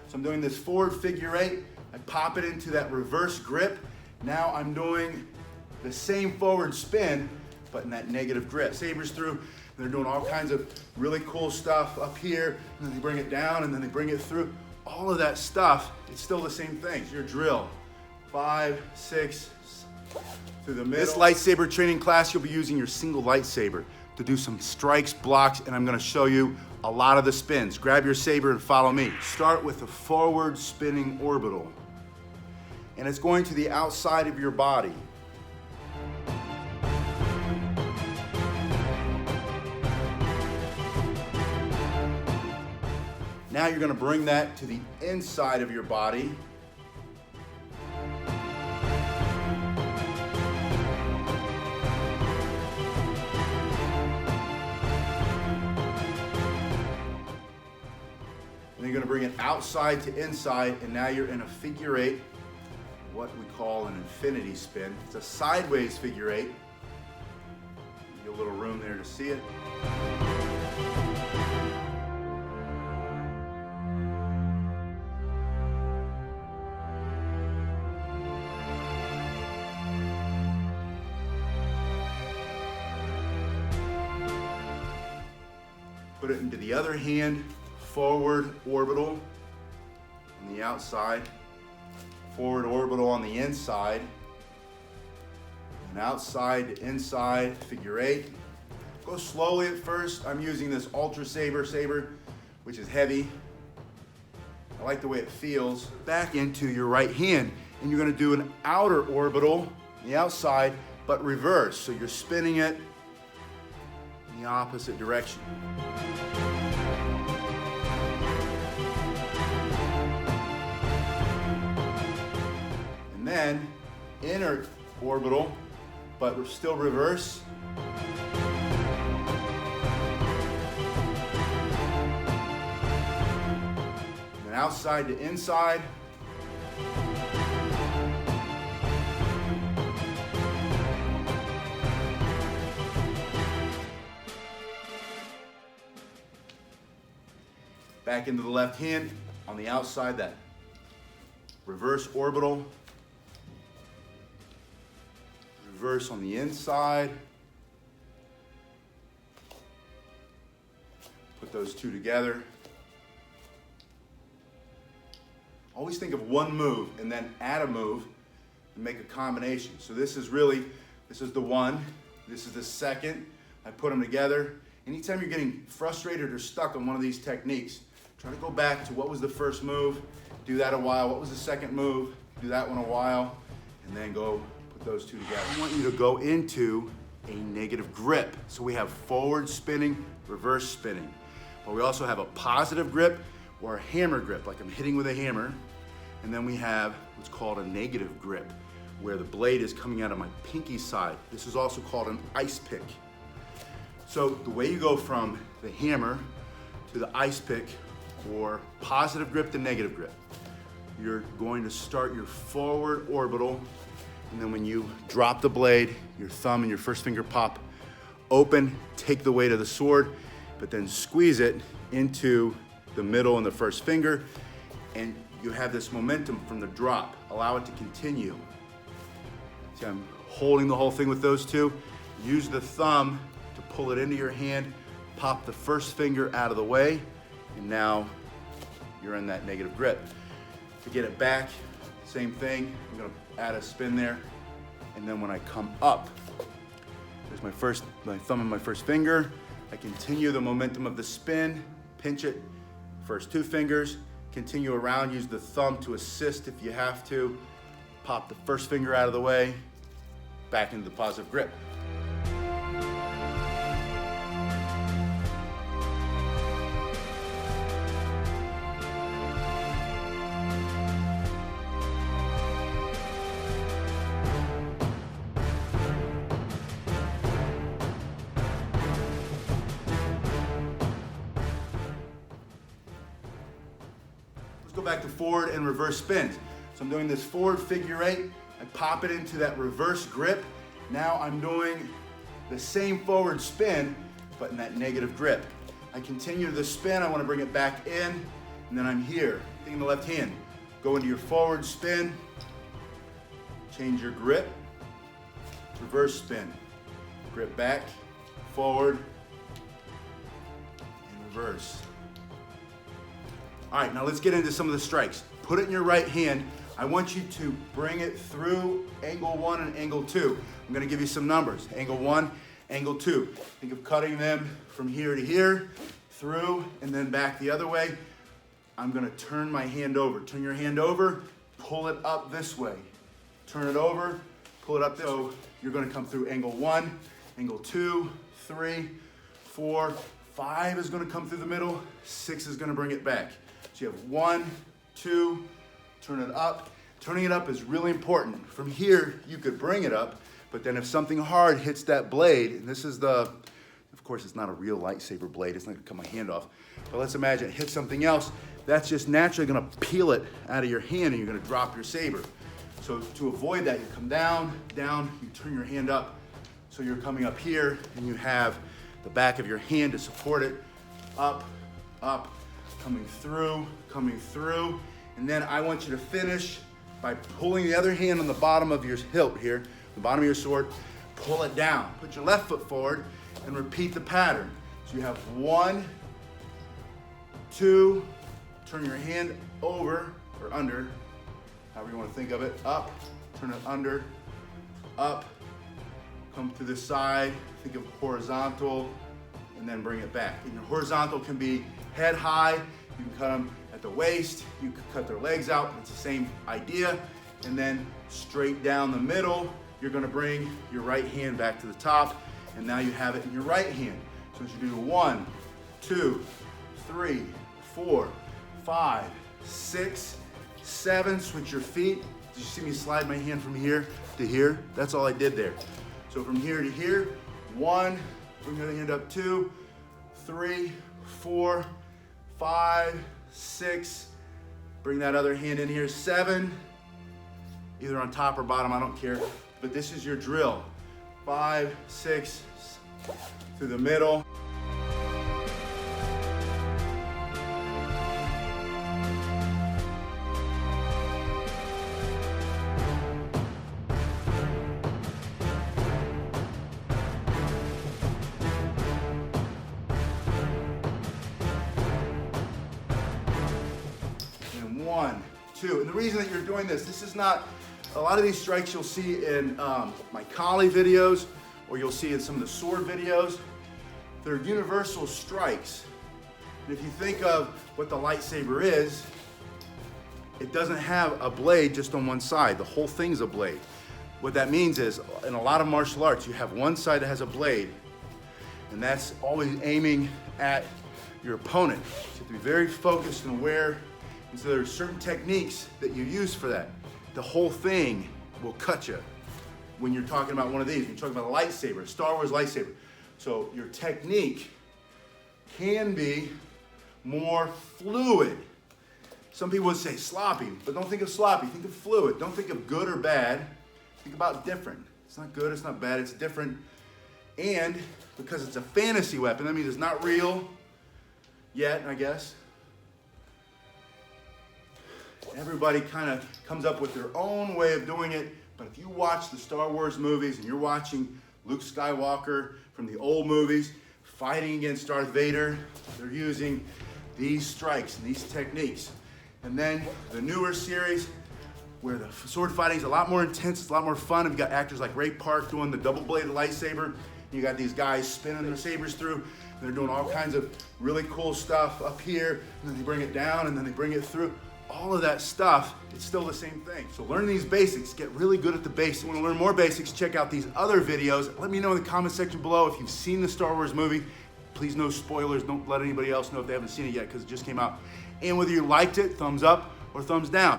So I'm doing this forward figure eight. I pop it into that reverse grip. Now I'm doing the same forward spin, but in that negative grip. Sabers through, they're doing all kinds of really cool stuff up here, and then they bring it down, and then they bring it through. All of that stuff, it's still the same thing. It's your drill. 5, 6, through the middle. This lightsaber training class, you'll be using your single lightsaber to do some strikes, blocks, and I'm gonna show you a lot of the spins. Grab your saber and follow me. Start with a forward spinning orbital. And it's going to the outside of your body. Now you're going to bring that to the inside of your body. And you're going to bring it outside to inside, and now you're in a figure eight, what we call an infinity spin. It's a sideways figure eight. Get a little room there to see it. Put it into the other hand, forward orbital on the outside, forward orbital on the inside, and outside to inside, figure eight. Go slowly at first. I'm using this UltraSaber saber, which is heavy. I like the way it feels. Back into your right hand, and you're gonna do an outer orbital on the outside, but reverse. So you're spinning it in the opposite direction. And then inner orbital, but still reverse. And then outside to inside. Back into the left hand on the outside, that reverse orbital. Reverse on the inside. Put those two together. Always think of one move and then add a move and make a combination. So this is the one, this is the second. I put them together. Anytime you're getting frustrated or stuck on one of these techniques, try to go back to what was the first move, do that a while. What was the second move, do that one a while, and then go put those two together. I want you to go into a negative grip. So we have forward spinning, reverse spinning. But we also have a positive grip or a hammer grip, like I'm hitting with a hammer. And then we have what's called a negative grip, where the blade is coming out of my pinky side. This is also called an ice pick. So the way you go from the hammer to the ice pick, or positive grip to negative grip, you're going to start your forward orbital, and then when you drop the blade, your thumb and your first finger pop open, take the weight of the sword, but then squeeze it into the middle and the first finger, and you have this momentum from the drop. Allow it to continue. See, I'm holding the whole thing with those two. Use the thumb to pull it into your hand, pop the first finger out of the way, and now you're in that negative grip. To get it back, same thing. I'm gonna add a spin there, and then when I come up, there's my thumb and my first finger. I continue the momentum of the spin, pinch it, first two fingers, continue around, use the thumb to assist if you have to, pop the first finger out of the way, back into the positive grip. Go back to forward and reverse spins. So I'm doing this forward figure eight. I pop it into that reverse grip. Now I'm doing the same forward spin, but in that negative grip. I continue the spin. I want to bring it back in, and then I'm here. Thing in the left hand. Go into your forward spin, change your grip, reverse spin. Grip back, forward, and reverse. All right, now let's get into some of the strikes. Put it in your right hand. I want you to bring it through angle 1 and angle 2. I'm gonna give you some numbers. Angle 1, angle 2. Think of cutting them from here to here, through, and then back the other way. I'm gonna turn my hand over. Turn your hand over, pull it up this way. Turn it over, pull it up this way. So you're gonna come through angle 1, angle 2, 3, 4, 5 is gonna come through the middle, 6 is gonna bring it back. So you have 1, 2, turn it up. Turning it up is really important. From here, you could bring it up, but then if something hard hits that blade, and this is of course it's not a real lightsaber blade, it's not gonna cut my hand off, but let's imagine it hits something else, that's just naturally gonna peel it out of your hand and you're gonna drop your saber. So to avoid that, you come down, down, you turn your hand up, so you're coming up here and you have the back of your hand to support it, up, up, coming through, and then I want you to finish by pulling the other hand on the bottom of your hilt here, the bottom of your sword, pull it down. Put your left foot forward and repeat the pattern. So you have 1, 2, turn your hand over or under, however you want to think of it, up, turn it under, up, come to the side, think of horizontal, and then bring it back. And your horizontal can be head high, you can cut them at the waist, you can cut their legs out, it's the same idea. And then straight down the middle, you're gonna bring your right hand back to the top, and now you have it in your right hand. So as you do 1, 2, 3, 4, 5, 6, 7, switch your feet. Did you see me slide my hand from here to here? That's all I did there. So from here to here, 1, bring the other hand up, 2, 3, 4, 5, 6, bring that other hand in here, 7, either on top or bottom, I don't care, but this is your drill. 5, 6, through the middle. And 1, 2, and the reason that you're doing this is not, a lot of these strikes you'll see in my Kali videos, or you'll see in some of the sword videos. They're universal strikes. And if you think of what the lightsaber is, it doesn't have a blade just on one side. The whole thing's a blade. What that means is, in a lot of martial arts, you have one side that has a blade, and that's always aiming at your opponent. So you have to be very focused and aware. And so there's certain techniques that you use for that. The whole thing will cut you. When you're talking about one of these, when you're talking about a lightsaber, Star Wars lightsaber. So your technique can be more fluid. Some people would say sloppy, but don't think of sloppy, think of fluid. Don't think of good or bad, think about different. It's not good, it's not bad, it's different. And because it's a fantasy weapon, that means it's not real yet, I guess. Everybody kind of comes up with their own way of doing it. But if you watch the Star Wars movies and you're watching Luke Skywalker from the old movies fighting against Darth Vader, they're using these strikes and these techniques. And then the newer series where the sword fighting is a lot more intense, it's a lot more fun. You've got actors like Ray Park doing the double-bladed lightsaber. You got these guys spinning their sabers through. And they're doing all kinds of really cool stuff up here, and then they bring it down, and then they bring it through. All of that stuff, it's still the same thing. So learn these basics, get really good at the basics. If you want to learn more basics, check out these other videos. Let me know in the comment section below if you've seen the Star Wars movie. Please, no spoilers, don't let anybody else know if they haven't seen it yet because it just came out. And whether you liked it, thumbs up or thumbs down.